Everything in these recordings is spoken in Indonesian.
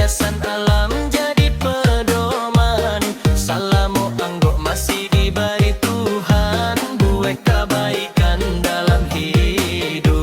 hiasan alam jadi pedoman. Salamu anggok masih diberi Tuhan, buat kebaikan dalam hidup.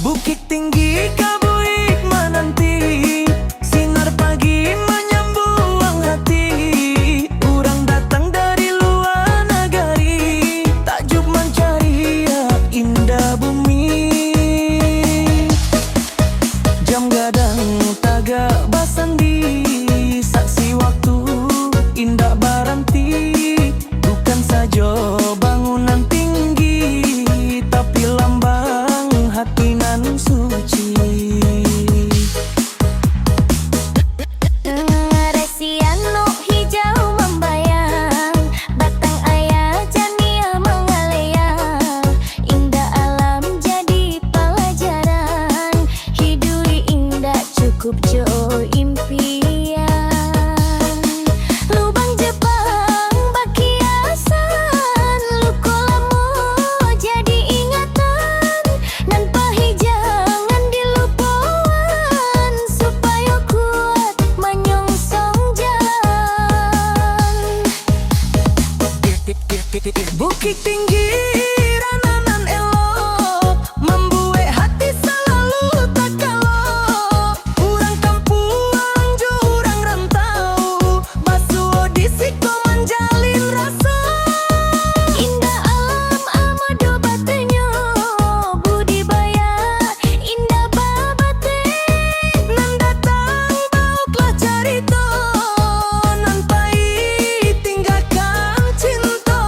Bukit tinggi kabuik menanti, sinar pagi menyembuhkan hati. Urang datang dari luar negeri, takjub mencari ya indah bumi. Jam gadang taga basandi, saksi waktu indah baranti. Bukan saja bangunan tinggi, tapi lambang hati nan suci. Resian no hijau membayang, batang ayah jania mengalayang. Indah alam jadi pelajaran, hidui indah cukup jo impian. Lubang Jepang bakiasan, luko lamo jadi ingatan. Nan pahijangan dilupawan, supaya kuat menyongsong jalan. Bukit tinggi rananan elok, membuat hati selalu tak kalok. Urang kampung jo urang rantau, basuh di siko menjalin rasa. Indah alam amado batenyo, budidaya indah babate. Nan datang bauklah carito, nan pahit tinggalkan cinta.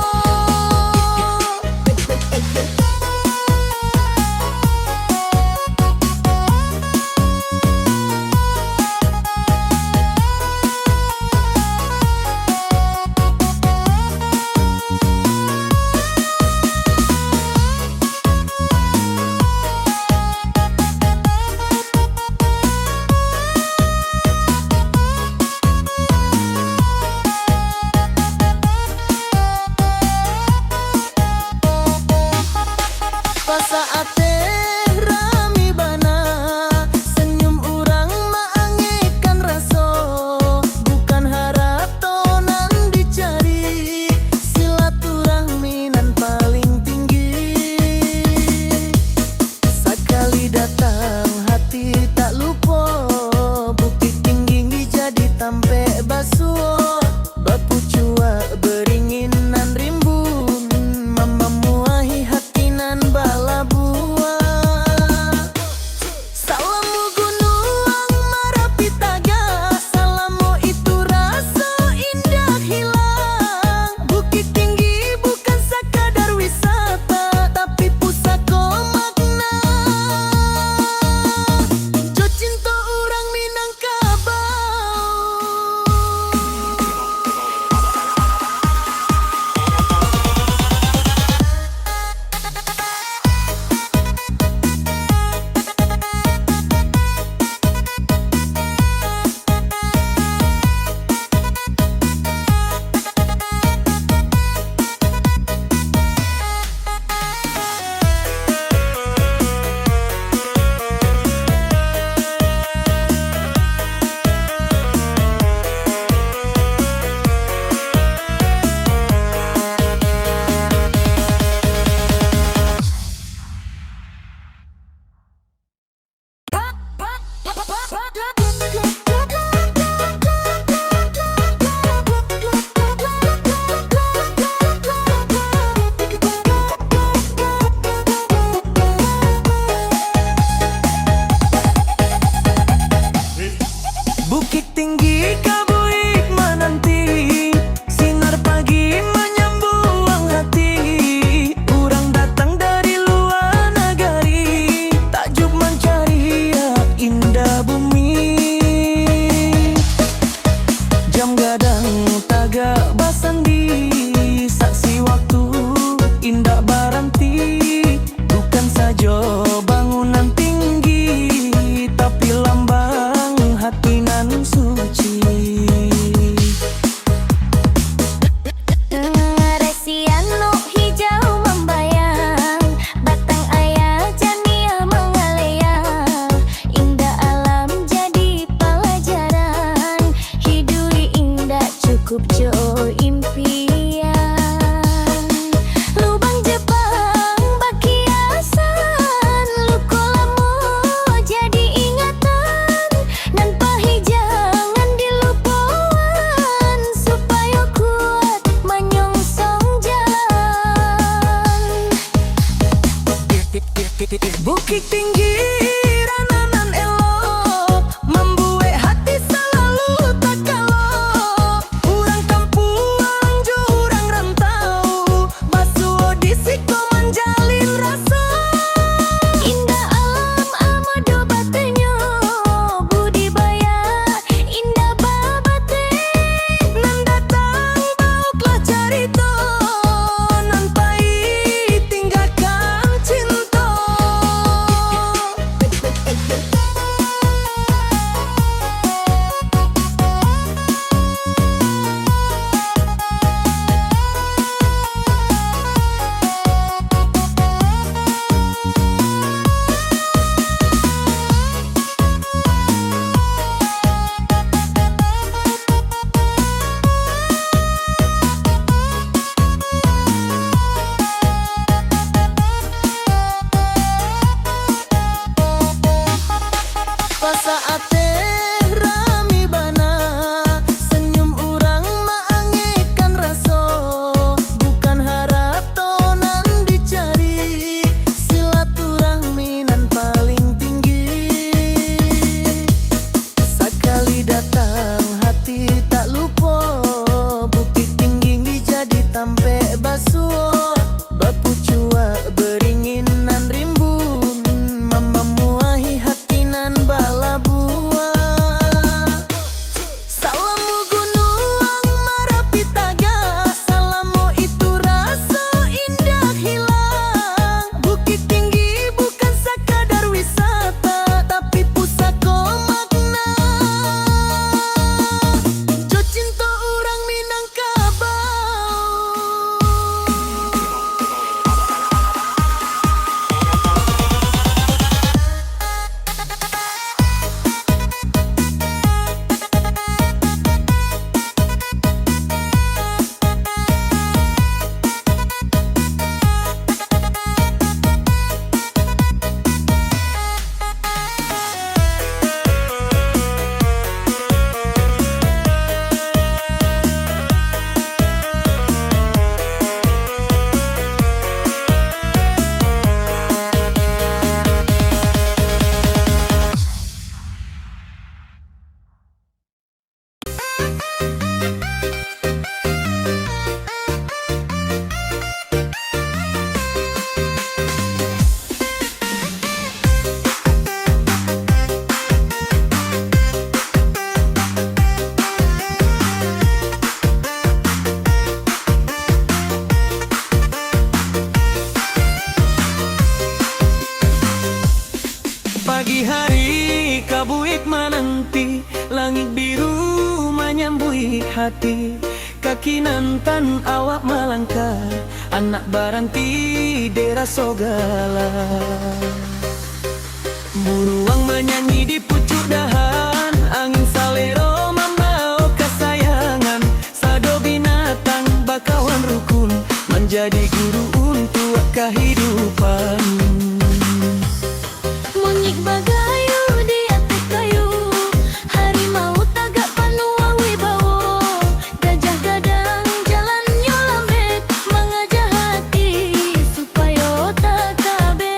cukup jo impian. Lubang Jepang bakiasan, luko lamo jadi ingatan. Dan pahijangan dilupawan, supaya kuat menyongsong jalan. Bukit tinggi rananan elok, membuat hati selalu tak kalok. Urang kampuang jo urang rantau, basuh di siko menjalin rasa. Indah alam amado batenya, budibaya indah babate. Nan datang bauklah carito, nan pahit tinggalkan cinta. Pasaat teh rami bana, senyum urang maangekan raso. Bukan harap tonan dicari, silaturahmi nan paling tinggi. Sekali datang hati tak lupa, bukit tinggi jadi tampe basuh. Bapucua beringin nan rimbun, memamuahi hati nan balabua. Salamu gunung Marapi Taga, salamu itu rasa indah hilang. Bukit tinggi bukan sekadar wisata, tapi pusaka makna. Jo cinta urang Minangkabau. Pagi hari kabuik menanti, langit biru menyambui hati. Kaki nantan awak melangkah, anak baranti dera sogala. Buruang menyanyi di pucuk dahan, angin salero membawa kesayangan. Sado binatang bakawan rukun, menjadi guru untuk kehidupan. Monyet bagayu di atas kayu, harimau tagak panua wibawa. Gajah gadang jalannya lambat, mengajak hati supaya tak kabeh.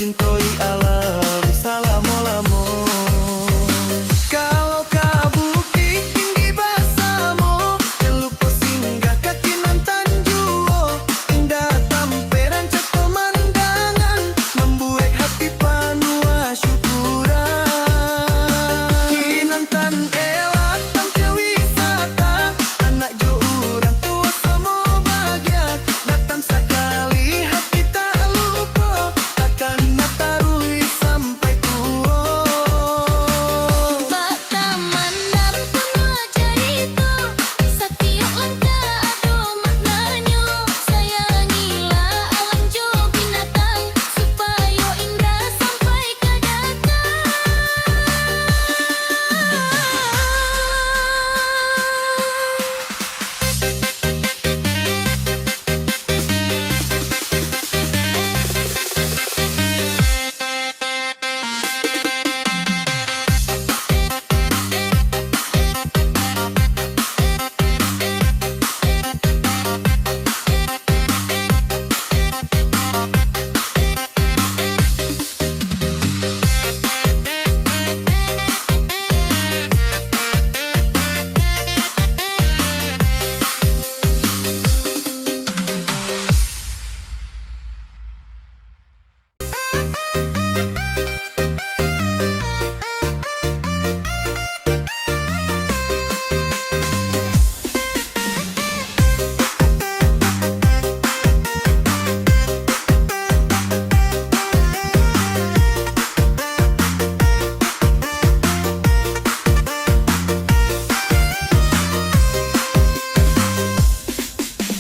mencintai alam. Salam olamo. Kalau kabuki tinggi basamo, lupa singgah ke Kinantan juo. Indah tamperan cek pemandangan, membuat hati penuh syukuran. Kinantan elak tampil wisata, anak jo orang tua semua bahagia. Datang sekali hati tak lupa, akan natarui sampai tua. Bak taman dan penuh cerita, setiap langkah ada maknanya. Sayangilah alam jo binatang, supaya indah sampai ke datang.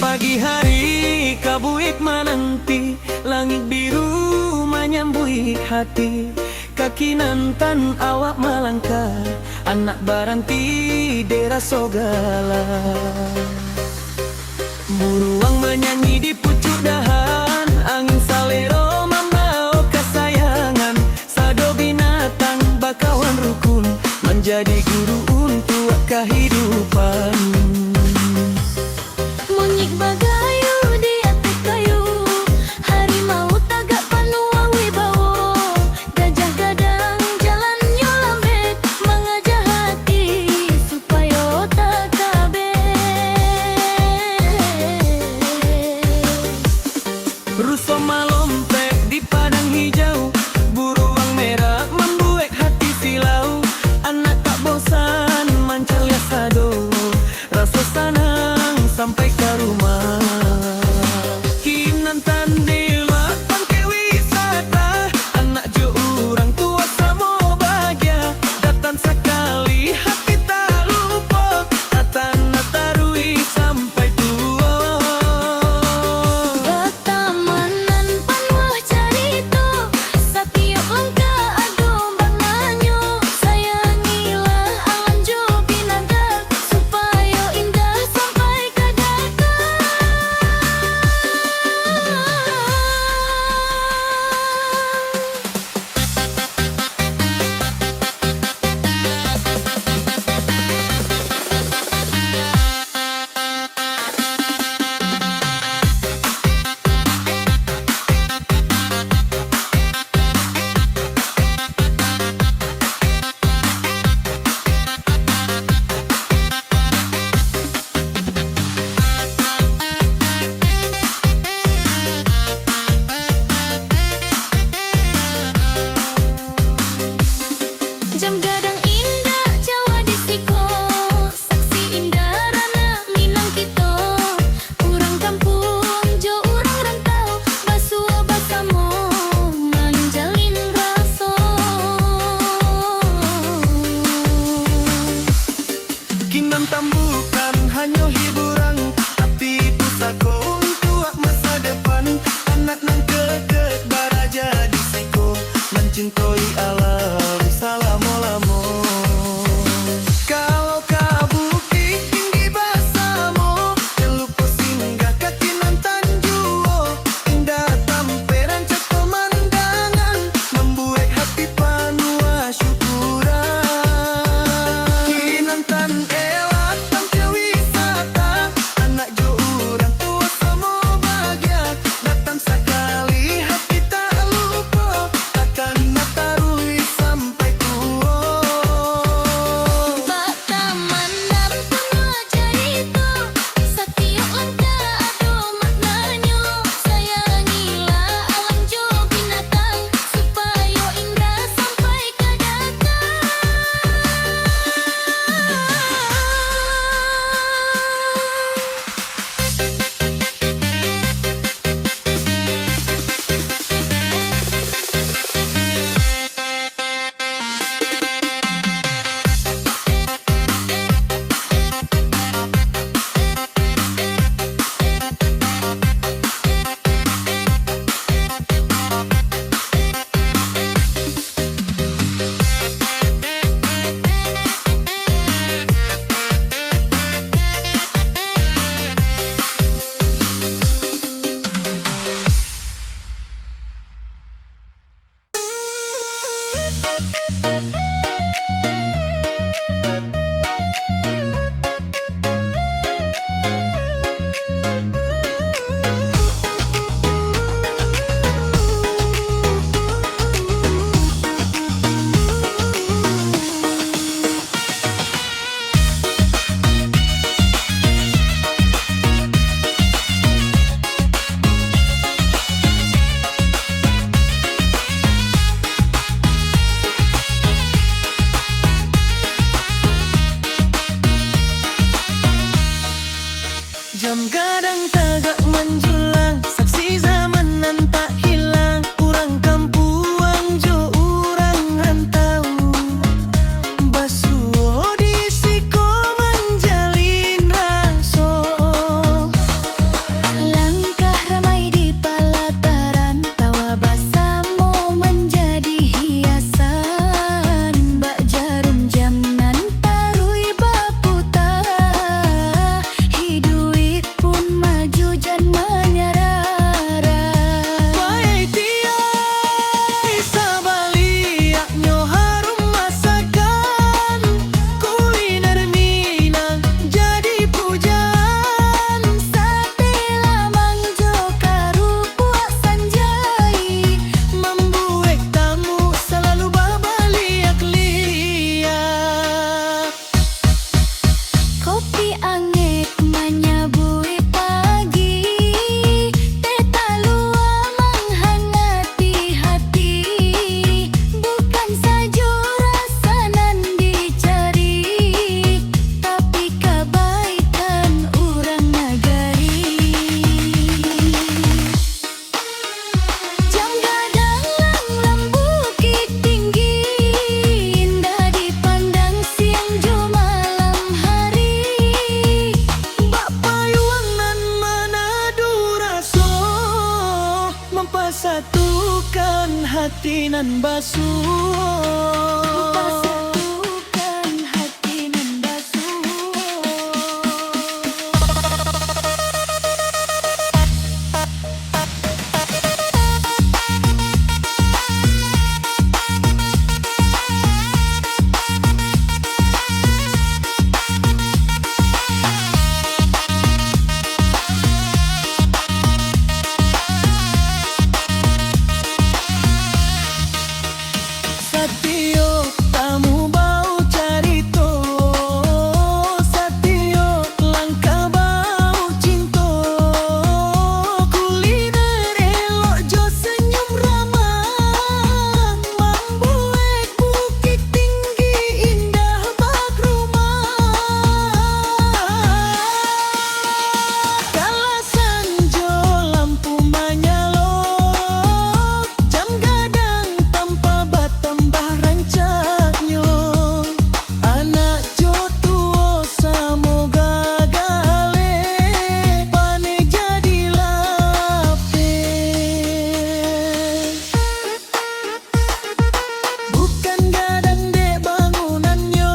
Pagi hari kabuik menanti, langit biru menyambui hati. Kaki nantan awak melangkah, anak baranti daerah Sogala. Buruang menyanyi di pucuk dahan, angin salero membawa kesayangan. Sado binatang bakawan rukun, menjadi guru untuk kehidupan. Monyet bagayu di atas kayu, harimau tagak panua wibawa. Gajah gadang jalannya lambat, mengajak hati supaya tak kabeh. Ruso malompek di padang hijau, buruang merah membuat hati silau. Anak tak bosan mancalia sado, rasa senang sampai ke rumah. Kinantan dewa pangke wisata, anak jo orang tua semua bahagia. Datang sekali hati tak lupa, datang natarui sampai tua. Bak tamanan penuh cerita, setiap langkah ada maknanya. Sayangilah alam jo binatang, supaya indah sampai ke datang. Jam gadang indah Jawa di Siko, saksi indah rana Minang kita. Urang kampung jo urang rantau, basua basamo menjalin rasa. Kinantan bukan hanya hiburan, tapi pusako untuk masa depan. Anak nan keket baraja di Siko, mencintai alam. Salam olamo. Kalau kabuki tinggi basamo, lupa singgah ke Kinantan juo. Indah tamperan cek pemandangan, membuat hati penuh syukuran. Kinantan elak tampil wisata, anak jo orang tua semua bahagia. Datang sekali hati tak lupa, Jam gadang tagak menjulang, saksi zamanan tak hilang. Urang kampuang jo urang rantau, basuh di siko menjalin raso. Langkah ramai di pelataran, tawa basamu menjadi hiasan. Bak jarum jam nan tarui baputar, hidup pun maju jan menyarara. Baik tiai sabaliak nyo harum masakan, kuliner Minang jadi pujaan. Sate lamang jo karu puak sanjai, Membuat tamu selalu babaliak liak. kopi angek menyabui pagi, teh talua menghangati hati. Bukan saja rasa nan dicari, tapi kebaikan urang nagari. Jam gadang lang bukit tinggi, indah dipandang siang jo malam hari. Bak payuangan manado raso, mempasatukan hati nan basuh. Satukan hati nan basuh. Satio tamu bau carito, Satio langkah bau cinto. Kuliner elok jo senyum ramah, membuat bukit tinggi indah bak rumah. Kalasan jo lampu menyalok, jam gadang tanpa batambah rancaknya. Anak jo tuo samoga gale, pane jadi lapis. Bukan gadang dek bangunannya,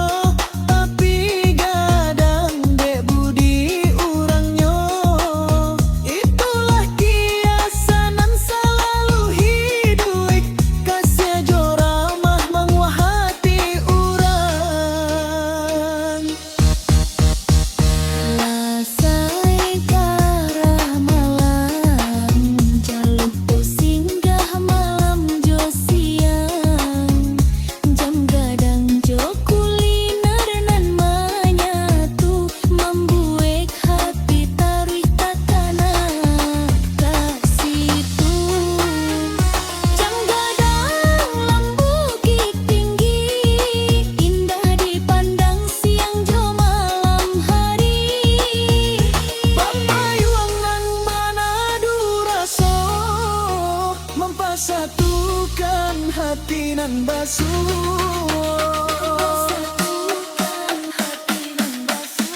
tapi gadang dek budi urangnya. Itulah kiasanan selalu hidup, kasih jo ramah menguah hati urang. Lasai karah malam, jaluk singgah malam jo siang. Jam gadang jo kuliner nan menyatu, membuat hati taruh tatana kasitu. Jam gadang bukit tinggi, indah dipandang siang jo malam hari. Bak payuangan manado raso, mempasatukan hati nan basuh. Satukan hati nan basuh.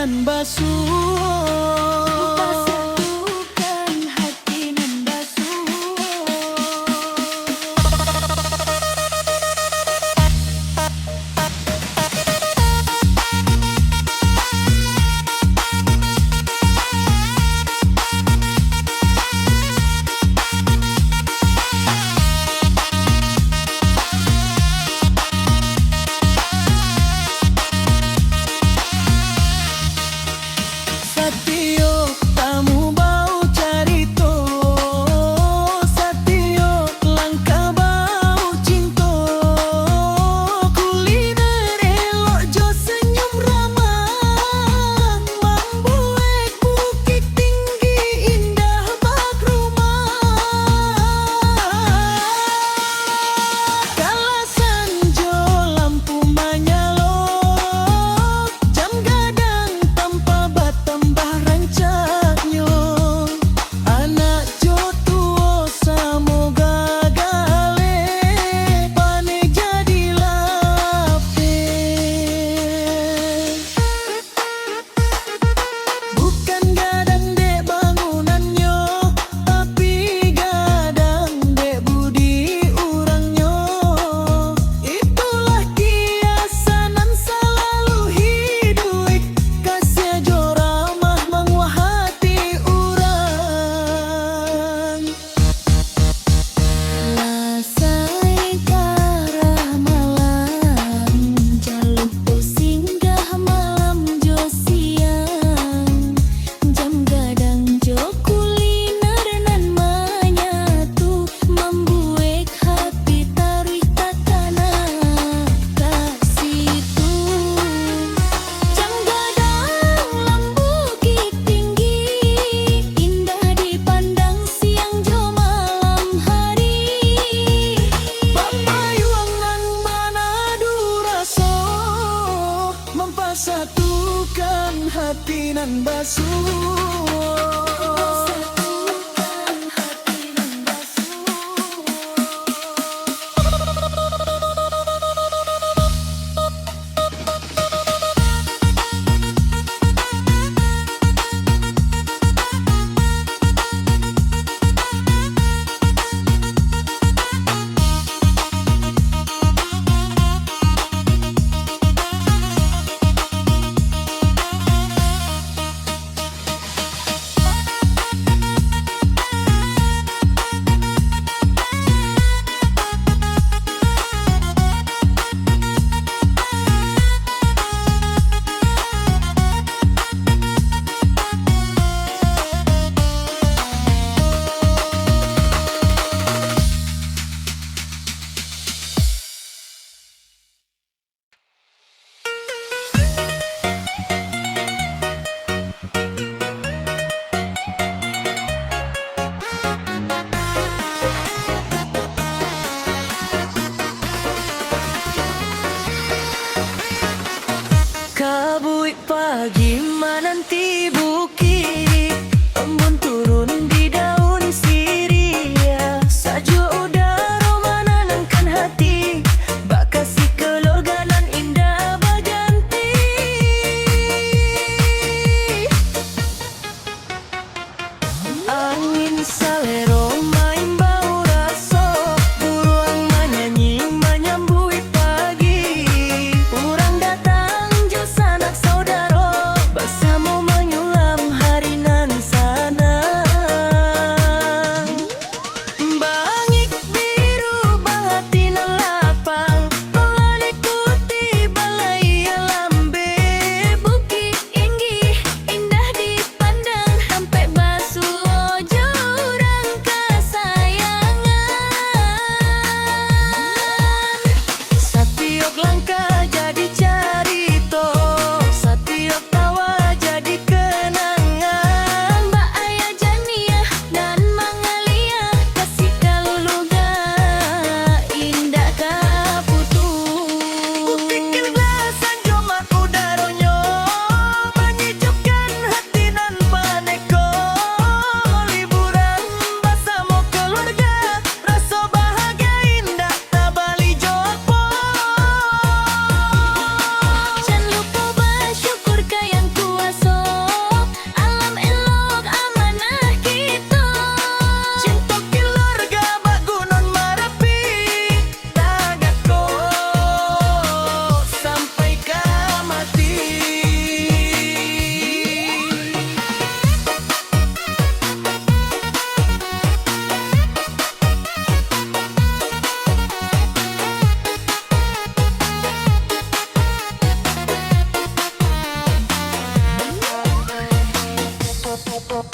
nan basuh. Satukan hati nan basuh.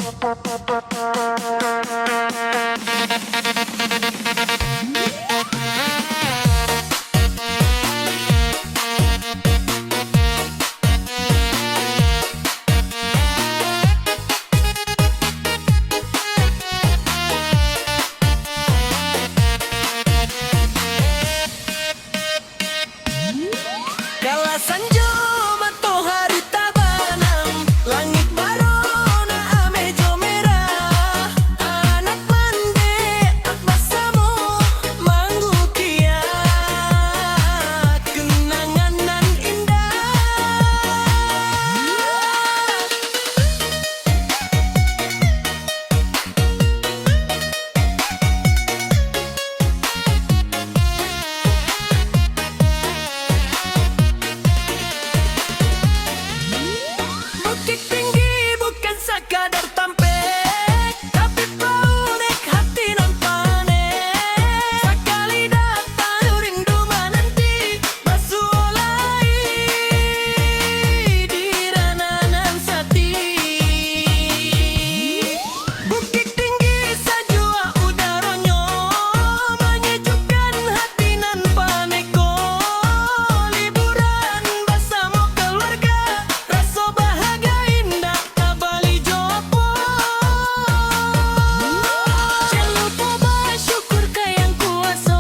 Kala sanjo matahari tabanam, langit barona ame jo merah. Anak mande akbasamu manggutia, kenangan nan indah. Bukit tinggi bukan sekadar tampek, tapi paunek hati nan panen. Sekali datang rindu menanti, basuolai di rananan sati. Bukit tinggi sajua udaronyo, menyejukkan hati nan paneko. Liburan bersama keluarga, rasa bahagia indah tabali jopo. Jangan lupa bersyukur ke yang kuasa.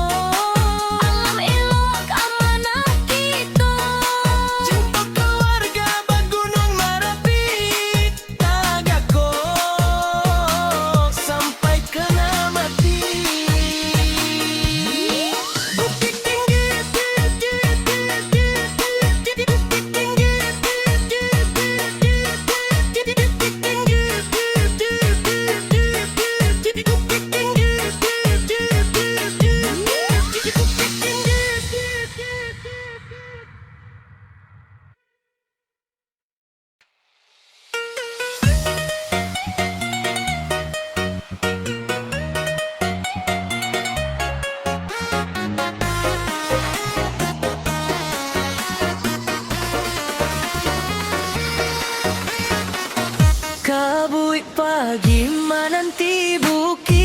Alam elok amanah kita. Cinta keluarga Bagunung Merapi, Tagako sampai kena mati. Bukit tinggi, kabui pagi menanti bukit.